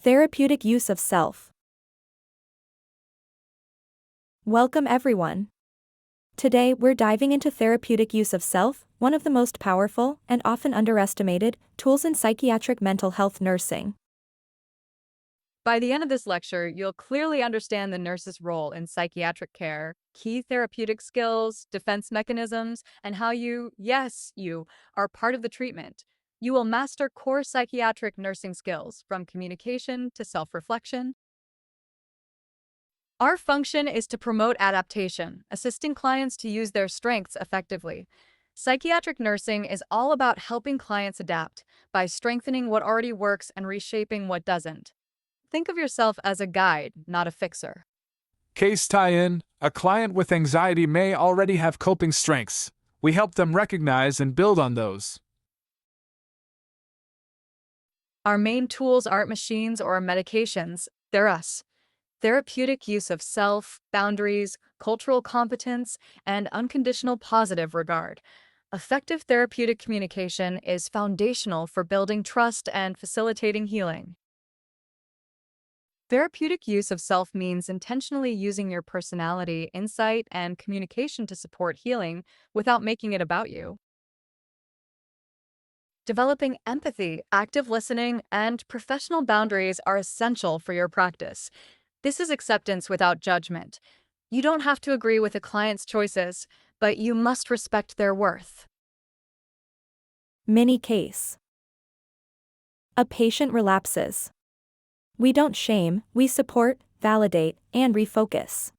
Therapeutic Use of Self. Welcome everyone. Today we're diving into therapeutic use of self, one of the most powerful and often underestimated tools in psychiatric mental health nursing. By the end of this lecture, you'll clearly understand the nurse's role in psychiatric care, key therapeutic skills, defense mechanisms, and how you are part of the treatment. You will master core psychiatric nursing skills, from communication to self-reflection. Our function is to promote adaptation, assisting clients to use their strengths effectively. Psychiatric nursing is all about helping clients adapt by strengthening what already works and reshaping what doesn't. Think of yourself as a guide, not a fixer. Case tie-in: a client with anxiety may already have coping strengths. We help them recognize and build on those. Our main tools aren't machines or medications, they're us. Therapeutic use of self, boundaries, cultural competence, and unconditional positive regard. Effective therapeutic communication is foundational for building trust and facilitating healing. Therapeutic use of self means intentionally using your personality, insight, and communication to support healing without making it about you. Developing empathy, active listening, and professional boundaries are essential for your practice. This is acceptance without judgment. You don't have to agree with a client's choices, but you must respect their worth. Mini case. A patient relapses. We don't shame, we support, validate, and refocus.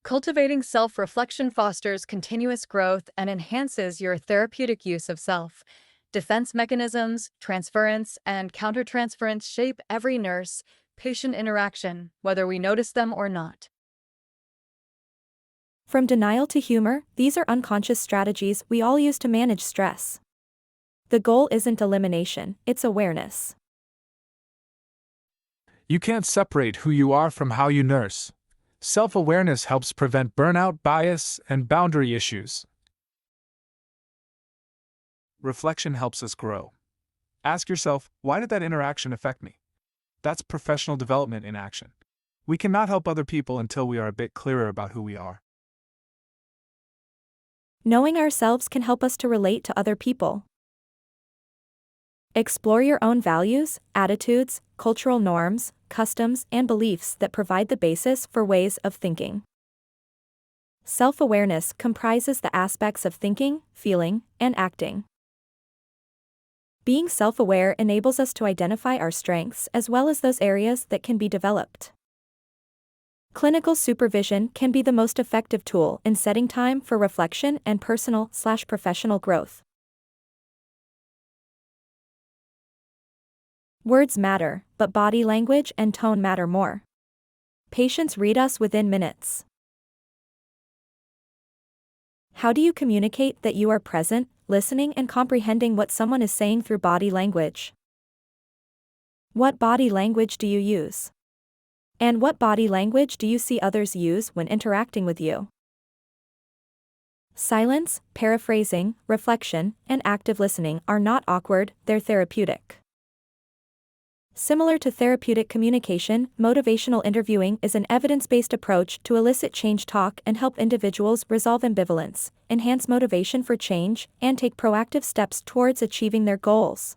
Cultivating self-reflection fosters continuous growth and enhances your therapeutic use of self. Defense mechanisms, transference, and countertransference shape every nurse-patient interaction, whether we notice them or not. From denial to humor, these are unconscious strategies we all use to manage stress. The goal isn't elimination, it's awareness. You can't separate who you are from how you nurse. Self-awareness helps prevent burnout, bias, and boundary issues. Reflection helps us grow. Ask yourself, why did that interaction affect me? That's professional development in action. We cannot help other people until we are a bit clearer about who we are. Knowing ourselves can help us to relate to other people. Explore your own values, attitudes, cultural norms, customs, and beliefs that provide the basis for ways of thinking. Self-awareness comprises the aspects of thinking, feeling, and acting. Being self-aware enables us to identify our strengths as well as those areas that can be developed. Clinical supervision can be the most effective tool in setting time for reflection and personal/professional growth. Words matter, but body language and tone matter more. Patients read us within minutes. How do you communicate that you are present, listening, and comprehending what someone is saying through body language? What body language do you use? And what body language do you see others use when interacting with you? Silence, paraphrasing, reflection, and active listening are not awkward, they're therapeutic. Similar to therapeutic communication, motivational interviewing is an evidence-based approach to elicit change talk and help individuals resolve ambivalence, enhance motivation for change, and take proactive steps towards achieving their goals.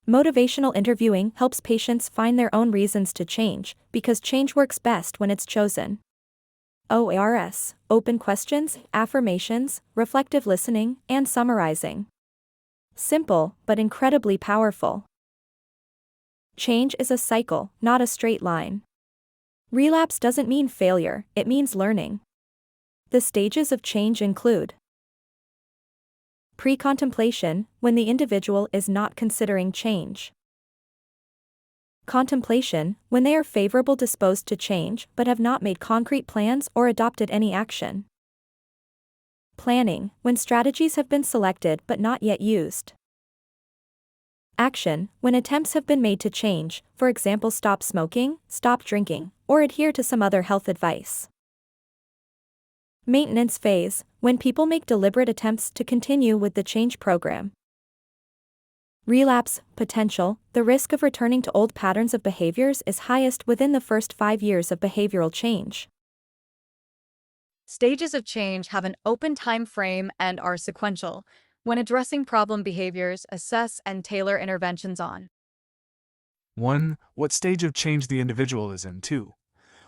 Motivational interviewing helps patients find their own reasons to change, because change works best when it's chosen. OARS, open questions, affirmations, reflective listening, and summarizing. Simple, but incredibly powerful. Change is a cycle, not a straight line. Relapse doesn't mean failure, it means learning. The stages of change include pre-contemplation, when the individual is not considering change. Contemplation, when they are favorable disposed to change but have not made concrete plans or adopted any action. Planning, when strategies have been selected but not yet used. Action, when attempts have been made to change, for example stop smoking, stop drinking, or adhere to some other health advice. Maintenance phase, when people make deliberate attempts to continue with the change program. Relapse potential. The risk of returning to old patterns of behaviors is highest within the first 5 years of behavioral change. Stages of change have an open time frame and are sequential. When addressing problem behaviors, assess and tailor interventions on 1. What stage of change the individual is in. 2.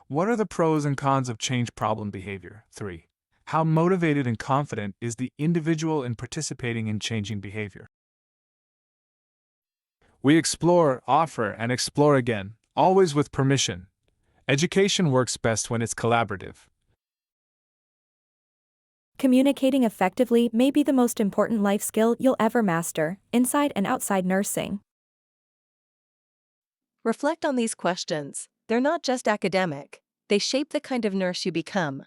What are the pros and cons of change problem behavior? 3. How motivated and confident is the individual in participating in changing behavior? We explore, offer, and explore again, always with permission. Education works best when it's collaborative. Communicating effectively may be the most important life skill you'll ever master, inside and outside nursing. Reflect on these questions. They're not just academic, they shape the kind of nurse you become.